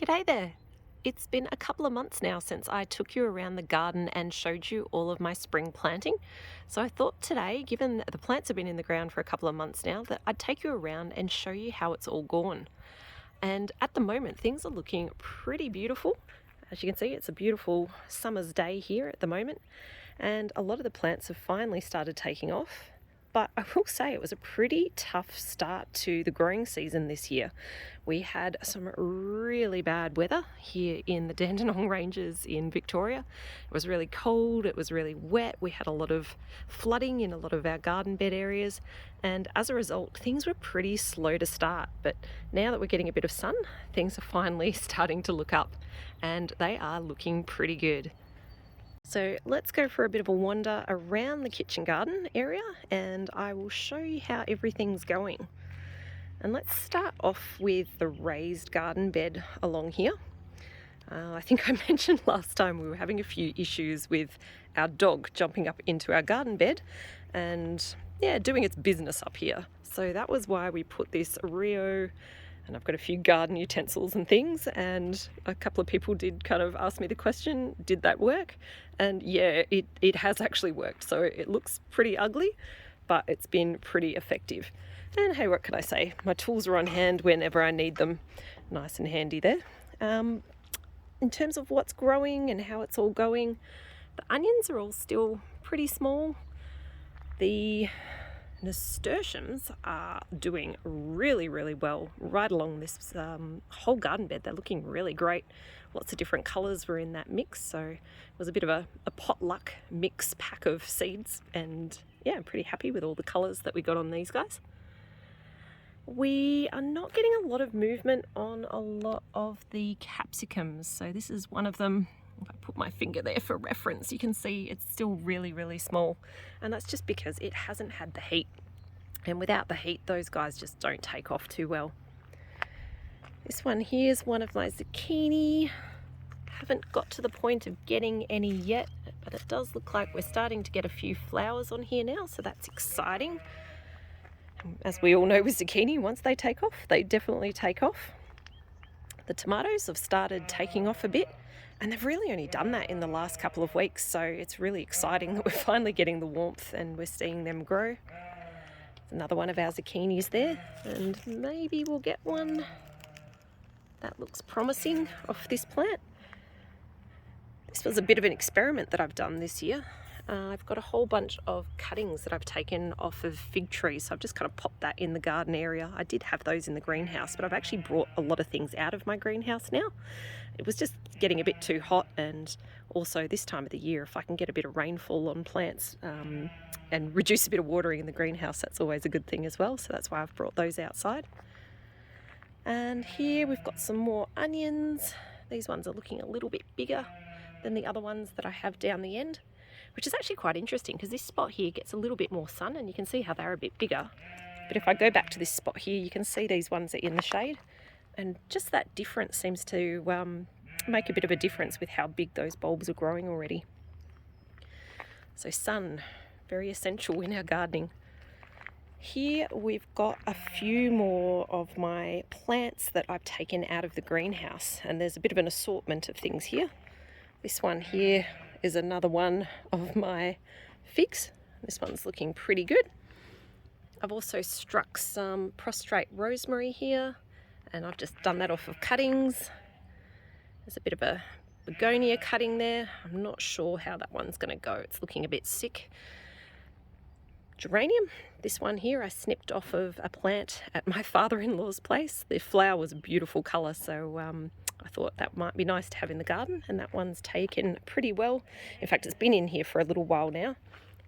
G'day there. It's been a couple of months now since I took you around the garden and showed you all of my spring planting. So I thought today, given that the plants have been in the ground for a couple of months now, that I'd take you around and show you how it's all gone. And at the moment, things are looking pretty beautiful. As you can see, it's a beautiful summer's day here at the moment, and a lot of the plants have finally started taking off. But I will say it was a pretty tough start to the growing season this year. We had some really bad weather here in the Dandenong Ranges in Victoria. It was really cold, it was really wet, we had a lot of flooding in a lot of our garden bed areas, and as a result things were pretty slow to start. But now that we're getting a bit of sun, things are finally starting to look up, and they are looking pretty good. So let's go for a bit of a wander around the kitchen garden area and I will show you how everything's going. And let's start off with the raised garden bed along here. I think I mentioned last time we were having a few issues with our dog jumping up into our garden bed and doing its business up here. So that was why we put this Rio, and I've got a few garden utensils and things, and a couple of people did kind of ask me the question, did that work? And yeah, it has actually worked. So it looks pretty ugly, but it's been pretty effective. And hey, what can I say? My tools are on hand whenever I need them. Nice and handy there. In terms of what's growing and how it's all going, the onions are all still pretty small. The nasturtiums are doing really well right along this whole garden bed. They're looking really great. Lots of different colours were in that mix, so it was a bit of a potluck mix pack of seeds, and yeah, I'm pretty happy with all the colours that we got on these guys. We are not getting a lot of movement on a lot of the capsicums, so this is one of them. If I put my finger there for reference, you can see it's still really small, and that's just because it hasn't had the heat, and without the heat those guys just don't take off too well. This one here is one of my zucchini. Haven't got to the point of getting any yet, but it does look like we're starting to get a few flowers on here now, so that's exciting. As we all know with zucchini, once they take off, they definitely take off. The tomatoes have started taking off a bit, and they've really only done that in the last couple of weeks, so it's really exciting that we're finally getting the warmth and we're seeing them grow. Another one of our zucchinis there, and maybe we'll get one that looks promising off this plant. This was a bit of an experiment that I've done this year. I've got a whole bunch of cuttings that I've taken off of fig trees, so I've just kind of popped that in the garden area. I did have those in the greenhouse, but I've actually brought a lot of things out of my greenhouse now. It was just getting a bit too hot, and also this time of the year, if I can get a bit of rainfall on plants and reduce a bit of watering in the greenhouse, that's always a good thing as well, so that's why I've brought those outside. And here we've got some more onions. These ones are looking a little bit bigger than the other ones that I have down the end, which is actually quite interesting because this spot here gets a little bit more sun, and you can see how they're a bit bigger. But if I go back to this spot here, you can see these ones are in the shade, and just that difference seems to make a bit of a difference with how big those bulbs are growing already. So sun, very essential in our gardening. Here we've got a few more of my plants that I've taken out of the greenhouse, and there's a bit of an assortment of things here. This one here is another one of my figs. This one's looking pretty good. I've also struck some prostrate rosemary here, and I've just done that off of cuttings. There's a bit of a begonia cutting there. I'm not sure how that one's going to go. It's looking a bit sick. Geranium, this one here I snipped off of a plant at my father-in-law's place. The flower was a beautiful colour, so I thought that might be nice to have in the garden, and that one's taken pretty well. In fact, it's been in here for a little while now,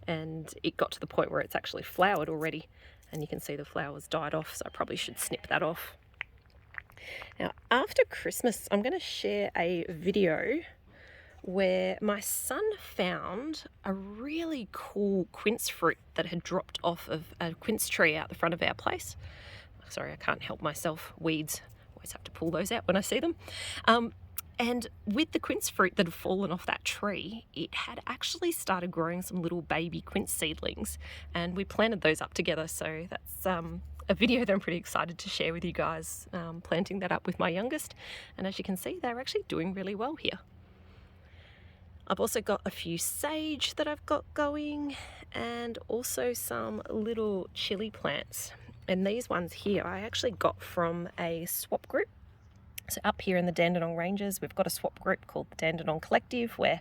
and it got to the point where it's actually flowered already, and you can see the flowers died off, so I probably should snip that off. Now, after Christmas, I'm going to share a video where my son found a really cool quince fruit that had dropped off of a quince tree out the front of our place. Sorry, I can't help myself. Weeds. Always have to pull those out when I see them. And with the quince fruit that had fallen off that tree, it had actually started growing some little baby quince seedlings, and we planted those up together. So that's a video that I'm pretty excited to share with you guys, planting that up with my youngest, and as you can see, they're actually doing really well here. I've also got a few sage that I've got going, and also some little chili plants. And these ones here I actually got from a swap group. So up here in the Dandenong Ranges, we've got a swap group called the Dandenong Collective, where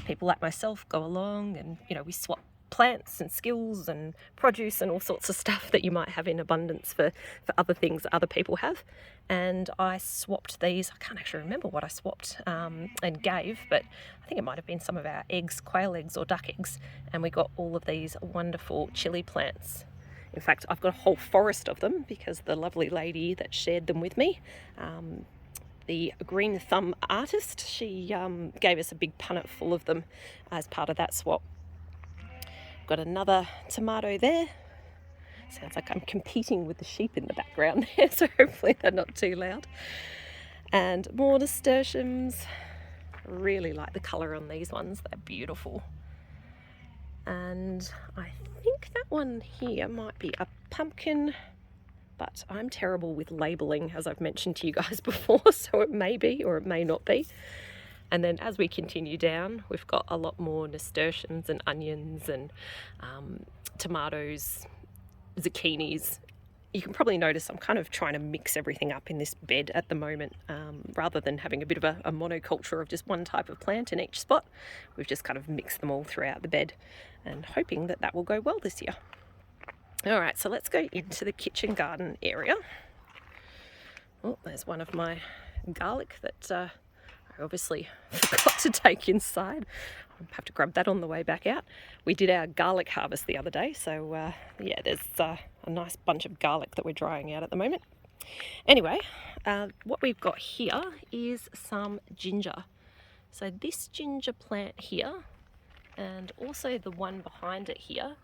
people like myself go along and, you know, we swap plants and skills and produce and all sorts of stuff that you might have in abundance for other things that other people have. And I swapped these. I can't actually remember what I swapped and gave, but I think it might have been some of our eggs, quail eggs or duck eggs, and we got all of these wonderful chili plants. In fact, I've got a whole forest of them because the lovely lady that shared them with me, the Green Thumb artist, she gave us a big punnet full of them as part of that swap. Got another tomato there. Sounds like I'm competing with the sheep in the background there, so hopefully they're not too loud. And more nasturtiums. Really like the colour on these ones, they're beautiful. And I think that one here might be a pumpkin, but I'm terrible with labelling, as I've mentioned to you guys before, so it may be or it may not be. And then as we continue down, we've got a lot more nasturtiums and onions and tomatoes, zucchinis. You can probably notice I'm kind of trying to mix everything up in this bed at the moment, rather than having a bit of a monoculture of just one type of plant in each spot. We've just kind of mixed them all throughout the bed and hoping that that will go well this year. All right, so let's go into the kitchen garden area. Oh, there's one of my garlic that I obviously forgot to take inside. I'll have to grab that on the way back out. We did our garlic harvest the other day, so yeah, there's a nice bunch of garlic that we're drying out at the moment. Anyway, what we've got here is some ginger. So this ginger plant here, and also the one behind it here,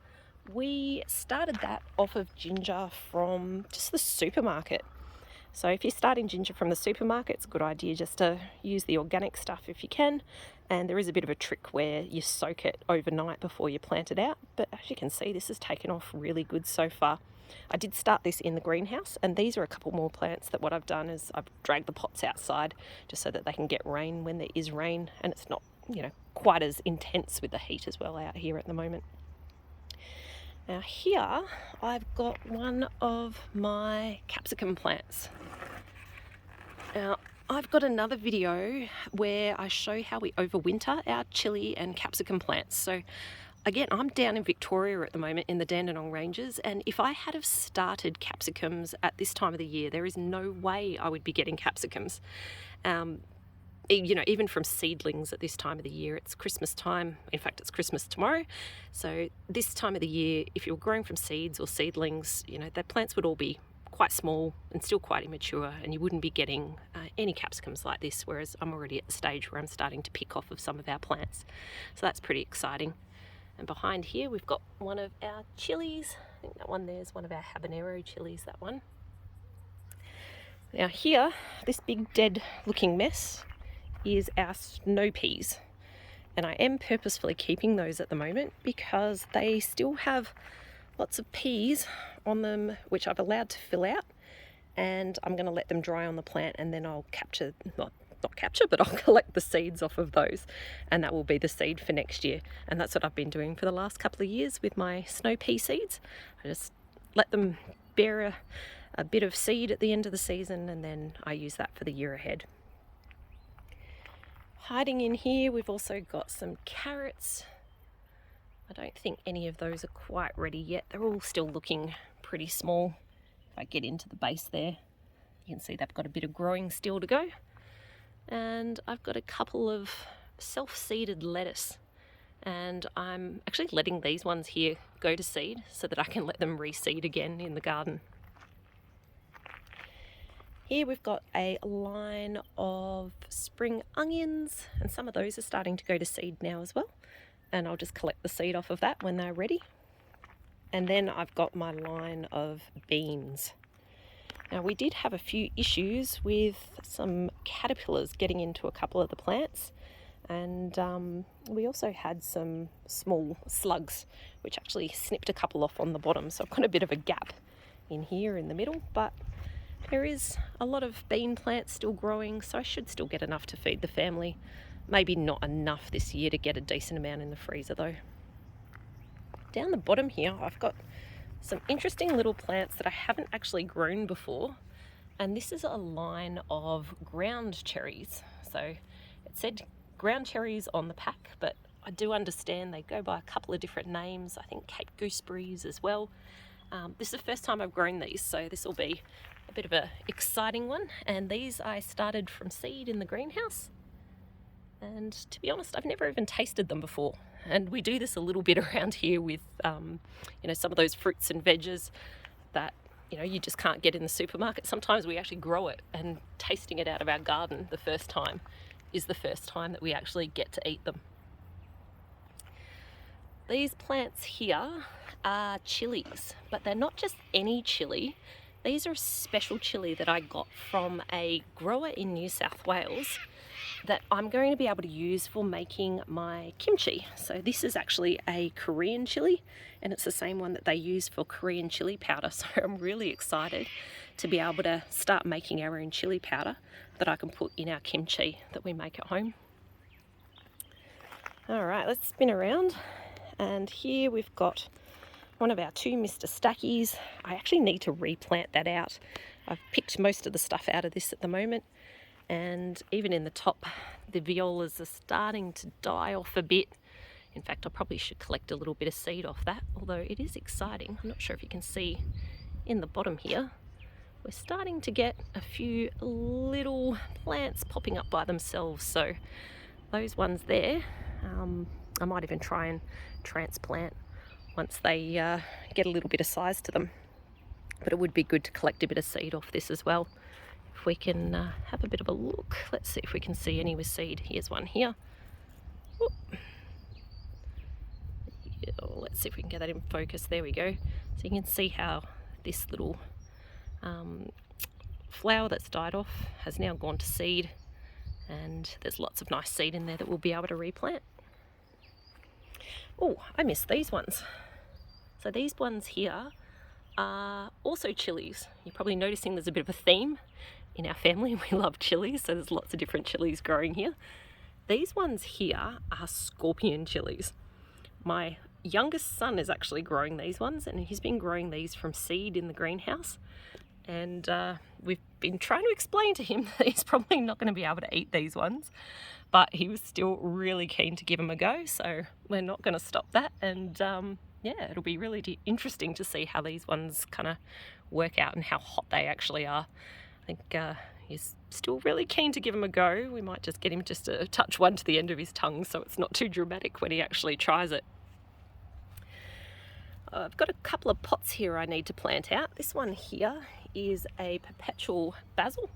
we started that off of ginger from just the supermarket. So if you're starting ginger from the supermarket, it's a good idea just to use the organic stuff if you can. And there is a bit of a trick where you soak it overnight before you plant it out. But as you can see, this has taken off really good so far. I did start this in the greenhouse, and these are a couple more plants that what I've done is I've dragged the pots outside just so that they can get rain when there is rain, and it's not, you know, quite as intense with the heat as well out here at the moment. Now here I've got one of my capsicum plants. Now I've got another video where I show how we overwinter our chili and capsicum plants. So again, I'm down in Victoria at the moment in the Dandenong Ranges, and if I had have started capsicums at this time of the year, there is no way I would be getting capsicums. You know, even from seedlings at this time of the year. It's Christmas time. In fact, it's Christmas tomorrow. So this time of the year, if you're growing from seeds or seedlings, you know, the plants would all be quite small and still quite immature, and you wouldn't be getting any capsicums like this, whereas I'm already at the stage where I'm starting to pick off of some of our plants. So that's pretty exciting. And behind here, we've got one of our chilies. I think that one there is one of our habanero chilies, that one. Now here, this big dead looking mess is our snow peas, and I am purposefully keeping those at the moment because they still have lots of peas on them which I've allowed to fill out, and I'm going to let them dry on the plant, and then I'll capture, not capture, but I'll collect the seeds off of those, and that will be the seed for next year. And that's what I've been doing for the last couple of years with my snow pea seeds. I just let them bear a bit of seed at the end of the season, and then I use that for the year ahead. Hiding in here, we've also got some carrots. I don't think any of those are quite ready yet. They're all still looking pretty small. If I get into the base there, you can see they've got a bit of growing still to go. And I've got a couple of self-seeded lettuce, and I'm actually letting these ones here go to seed so that I can let them reseed again in the garden. Here we've got a line of spring onions, and some of those are starting to go to seed now as well. And I'll just collect the seed off of that when they're ready. And then I've got my line of beans. Now we did have a few issues with some caterpillars getting into a couple of the plants, and we also had some small slugs which actually snipped a couple off on the bottom, so I've got a bit of a gap in here in the middle, but there is a lot of bean plants still growing, so I should still get enough to feed the family. Maybe not enough this year to get a decent amount in the freezer though. Down the bottom here, I've got some interesting little plants that I haven't actually grown before. And this is a line of ground cherries. So it said ground cherries on the pack, but I do understand they go by a couple of different names. I think Cape gooseberries as well. This is the first time I've grown these, so this will be a bit of an exciting one. And these I started from seed in the greenhouse. And to be honest, I've never even tasted them before. And we do this a little bit around here with, some of those fruits and veggies that, you just can't get in the supermarket. Sometimes we actually grow it, and tasting it out of our garden the first time is the first time that we actually get to eat them. These plants here are chilies, but they're not just any chili. These are a special chili that I got from a grower in New South Wales that I'm going to be able to use for making my kimchi. So this is actually a Korean chili, and it's the same one that they use for Korean chili powder. So I'm really excited to be able to start making our own chili powder that I can put in our kimchi that we make at home. All right, let's spin around. And here we've got one of our 2 Mr. Stackies. I actually need to replant that out. I've picked most of the stuff out of this at the moment. And even in the top, the violas are starting to die off a bit. In fact, I probably should collect a little bit of seed off that, although it is exciting. I'm not sure if you can see in the bottom here, we're starting to get a few little plants popping up by themselves. So those ones there, I might even try and transplant once they get a little bit of size to them. But it would be good to collect a bit of seed off this as well. If we can have a bit of a look, let's see if we can see any with seed. Here's one here. Yeah, let's see if we can get that in focus. There we go. So you can see how this little flower that's died off has now gone to seed, and there's lots of nice seed in there that we'll be able to replant. Oh, I missed these ones. So these ones here are also chilies. You're probably noticing there's a bit of a theme in our family. We love chilies, so there's lots of different chilies growing here. These ones here are scorpion chilies. My youngest son is actually growing these ones, and he's been growing these from seed in the greenhouse. And we've been trying to explain to him that he's probably not going to be able to eat these ones, but he was still really keen to give them a go, so we're not going to stop that. And yeah, it'll be really interesting to see how these ones kind of work out and how hot they actually are. I think he's still really keen to give them a go. We might just get him just to touch one to the end of his tongue so it's not too dramatic when he actually tries it. I've got a couple of pots here I need to plant out. This one here is a perpetual basil,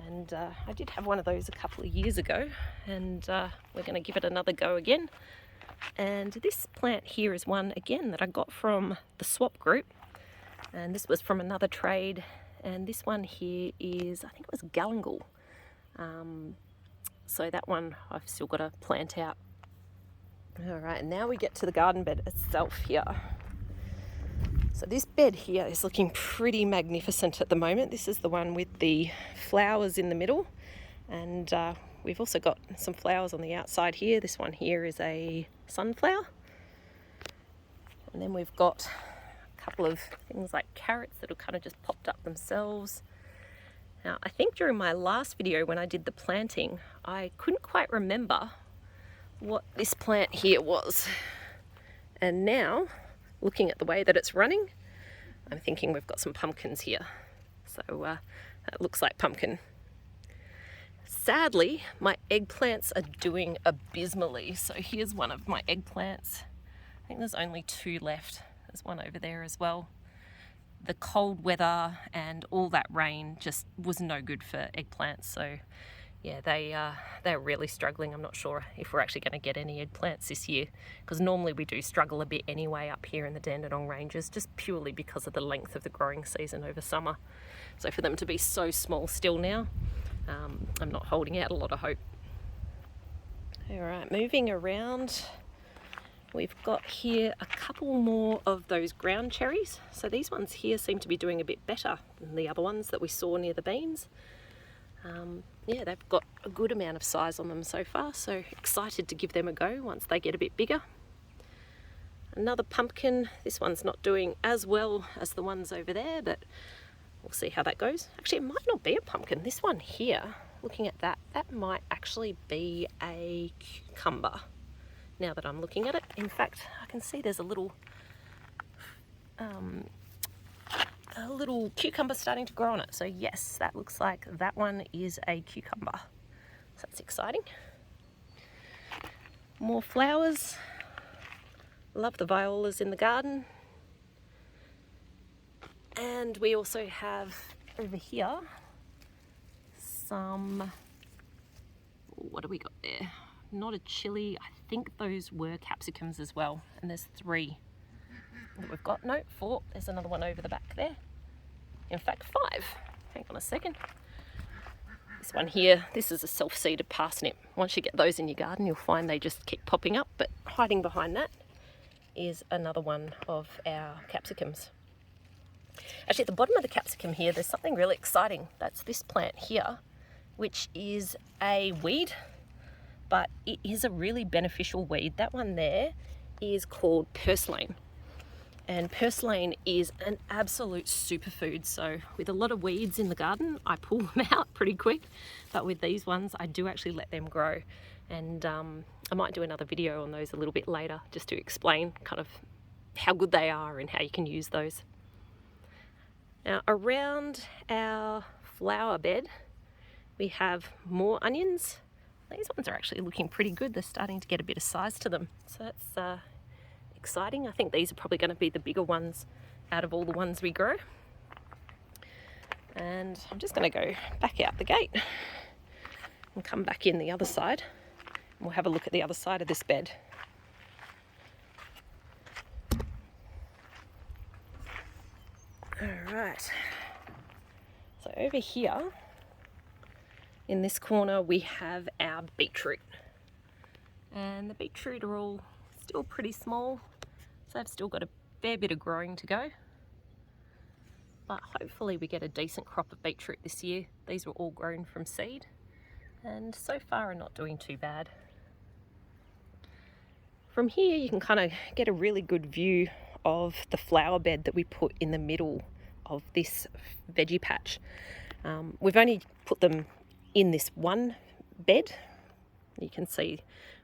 and I did have one of those a couple of years ago, and we're going to give it another go again. And this plant here is one again that I got from the swap group, and this was from another trade. And this one here is, I think it was galangal. So that one I've still got to plant out. All right, now we get to the garden bed itself here. So this bed here is looking pretty magnificent at the moment. This is the one with the flowers in the middle, and we've also got some flowers on the outside here. This one here is a sunflower, and then we've got a couple of things like carrots that have kind of just popped up themselves. Now, I think during my last video when I did the planting, I couldn't quite remember what this plant here was, and now looking at the way that it's running, I'm thinking we've got some pumpkins here. So that looks like pumpkin. Sadly, my eggplants are doing abysmally. So here's one of my eggplants. I think there's only 2 left. There's one over there as well. The cold weather and all that rain just was no good for eggplants. So yeah, they're really struggling. I'm not sure if we're actually going to get any eggplants this year, because normally we do struggle a bit anyway up here in the Dandenong Ranges, just purely because of the length of the growing season over summer. So for them to be so small still now, I'm not holding out a lot of hope. All right, moving around, We've got here a couple more of those ground cherries. So these ones here seem to be doing a bit better than the other ones that we saw near the beans. Yeah, they've got a good amount of size on them so far, so excited to give them a go once they get a bit bigger. Another pumpkin. This one's not doing as well as the ones over there, but we'll see how that goes. Actually, it might not be a pumpkin. This one here, looking at that, that might actually be a cucumber. Now that I'm looking at it, in fact, I can see there's a little cucumber starting to grow on it. So yes, that looks like that one is a cucumber. So that's exciting. More flowers. Love the violas in the garden. And we also have over here some, what do we got there? Not a chili, I think those were capsicums as well. And there's 3 that we've got. No, 4. There's another one over the back there. In fact, 5. Hang on a second. This one here, this is a self-seeded parsnip. Once you get those in your garden, you'll find they just keep popping up, but hiding behind that is another one of our capsicums. Actually, at the bottom of the capsicum here, there's something really exciting. That's this plant here, which is a weed, but it is a really beneficial weed. That one there is called purslane. And purslane is an absolute superfood. So with a lot of weeds in the garden, I pull them out pretty quick. But with these ones, I do actually let them grow. And I might do another video on those a little bit later, just to explain kind of how good they are and how you can use those. Now around our flower bed, we have more onions. These ones are actually looking pretty good. They're starting to get a bit of size to them. So that's exciting. I think these are probably going to be the bigger ones out of all the ones we grow. And I'm just going to go back out the gate and come back in the other side. And we'll have a look at the other side of this bed. All right. So over here in this corner we have our beetroot. And the beetroot are all still pretty small, so I've still got a fair bit of growing to go. But hopefully we get a decent crop of beetroot this year. These were all grown from seed and so far are not doing too bad. From here you can kind of get a really good view of the flower bed that we put in the middle of this veggie patch. We've only put them in this one bed. You can see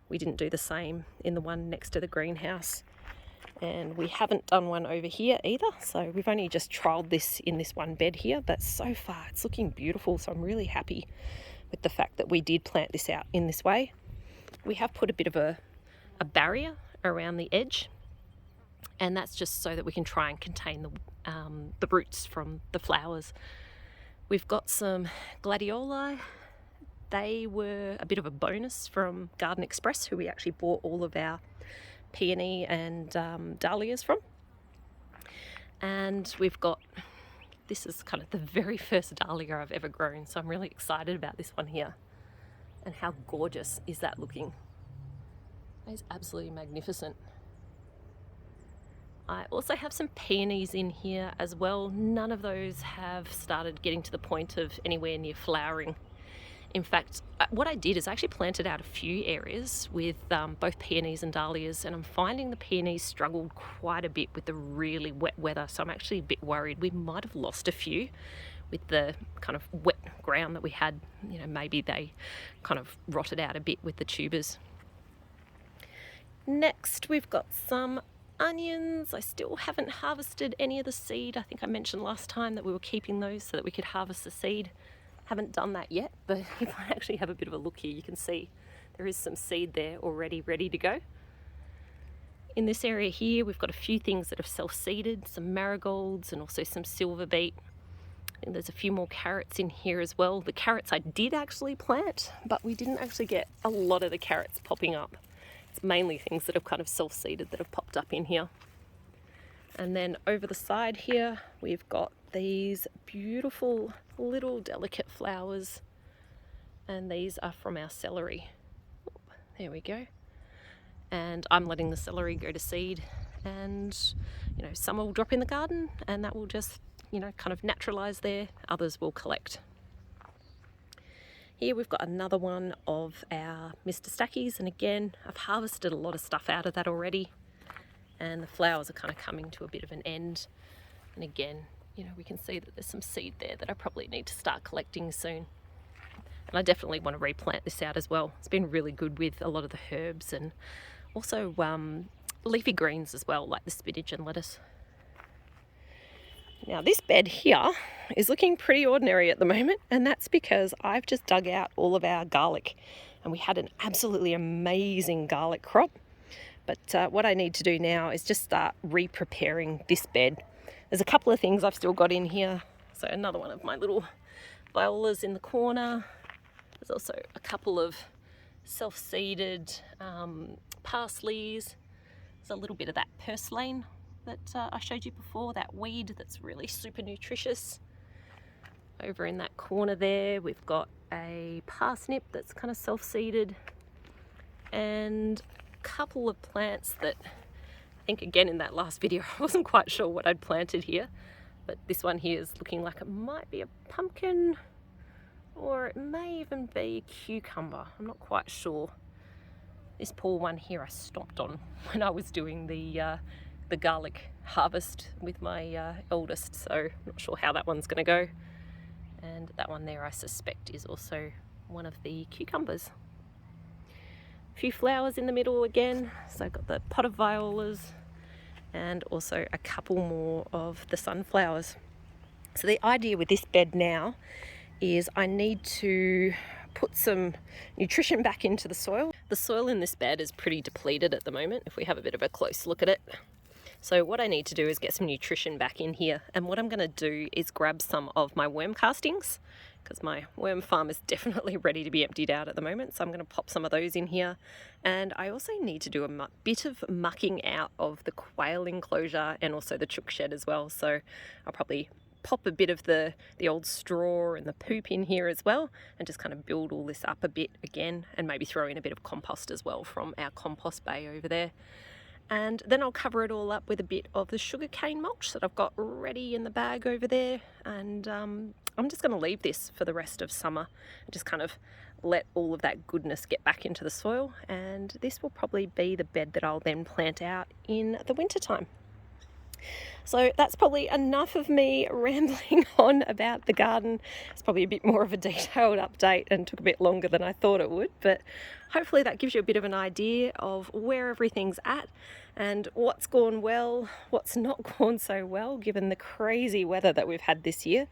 we didn't do the same in the one next to the greenhouse, and we haven't done one over here either. So we've only just trialled this in this one bed here, but so far it's looking beautiful. So I'm really happy with the fact that we did plant this out in this way. We have put a bit of a barrier around the edge, and that's just so that we can try and contain the roots from the flowers. We've got some gladioli. They were a bit of a bonus from Garden Express, who we actually bought all of our peony and dahlias from. And we've got, this is kind of the very first dahlia I've ever grown, so I'm really excited about this one here. And how gorgeous is that looking? It's absolutely magnificent. I also have some peonies in here as well. None of those have started getting to the point of anywhere near flowering. In fact, what I did is I actually planted out a few areas with both peonies and dahlias, and I'm finding the peonies struggled quite a bit with the really wet weather, so I'm actually a bit worried. We might have lost a few with the kind of wet ground that we had. You know, maybe they kind of rotted out a bit with the tubers. Next, we've got some onions. I still haven't harvested any of the seed. I think I mentioned last time that we were keeping those so that we could harvest the seed. Haven't done that yet, but if I actually have a bit of a look here, you can see there is some seed there already ready to go. In this area here, we've got a few things that have self-seeded, some marigolds and also some silver beet. And there's a few more carrots in here as well. The carrots I did actually plant, but we didn't actually get a lot of the carrots popping up. It's mainly things that have kind of self-seeded that have popped up in here. And then over the side here, we've got these beautiful little delicate flowers, and these are from our celery. There we go. and I'm letting the celery go to seed, and you know, some will drop in the garden and that will just, you know, kind of naturalize there. Others will collect. Here we've got another one of our Mr. Stackies, and again, I've harvested a lot of stuff out of that already, and the flowers are kind of coming to a bit of an end. And again, you know, we can see that there's some seed there that I probably need to start collecting soon. And I definitely want to replant this out as well. It's been really good with a lot of the herbs and also leafy greens as well, like the spinach and lettuce. Now this bed here is looking pretty ordinary at the moment, and that's because I've just dug out all of our garlic, and we had an absolutely amazing garlic crop. But what I need to do now is just start re-preparing this bed. There's a couple of things I've still got in here. So another one of my little violas in the corner. There's also a couple of self-seeded parsleys. There's a little bit of that purslane that I showed you before, that weed that's really super nutritious. Over in that corner there, we've got a parsnip that's kind of self-seeded, and a couple of plants that I think, again, in that last video, I wasn't quite sure what I'd planted here, but this one here is looking like it might be a pumpkin, or it may even be cucumber. I'm not quite sure. This poor one here I stomped on when I was doing the garlic harvest with my eldest, so I'm not sure how that one's going to go. And that one there I suspect is also one of the cucumbers. A few flowers in the middle again, so I've got the pot of violas and also a couple more of the sunflowers. So the idea with this bed now is I need to put some nutrition back into the soil. The soil in this bed is pretty depleted at the moment, if we have a bit of a close look at it. So what I need to do is get some nutrition back in here, and what I'm going to do is grab some of my worm castings, because my worm farm is definitely ready to be emptied out at the moment, so I'm going to pop some of those in here. And I also need to do a bit of mucking out of the quail enclosure and also the chook shed as well, so I'll probably pop a bit of the old straw and the poop in here as well, and just kind of build all this up a bit again, and maybe throw in a bit of compost as well from our compost bay over there. And then I'll cover it all up with a bit of the sugarcane mulch that I've got ready in the bag over there. And I'm just going to leave this for the rest of summer and just kind of let all of that goodness get back into the soil. And this will probably be the bed that I'll then plant out in the winter time. So that's probably enough of me rambling on about the garden. It's probably a bit more of a detailed update and took a bit longer than I thought it would, but hopefully that gives you a bit of an idea of where everything's at and what's gone well, what's not gone so well, given the crazy weather that we've had this year.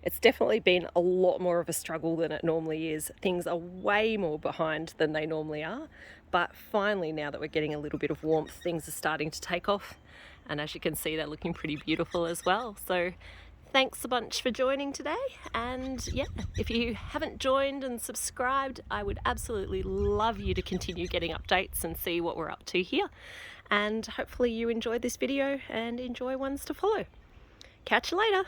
It's definitely been a lot more of a struggle than it normally is. Things are way more behind than they normally are, but finally, now that we're getting a little bit of warmth, things are starting to take off. And as you can see, they're looking pretty beautiful as well. So thanks a bunch for joining today. And yeah, if you haven't joined and subscribed, I would absolutely love you to continue getting updates and see what we're up to here. And hopefully you enjoyed this video and enjoy ones to follow. Catch you later.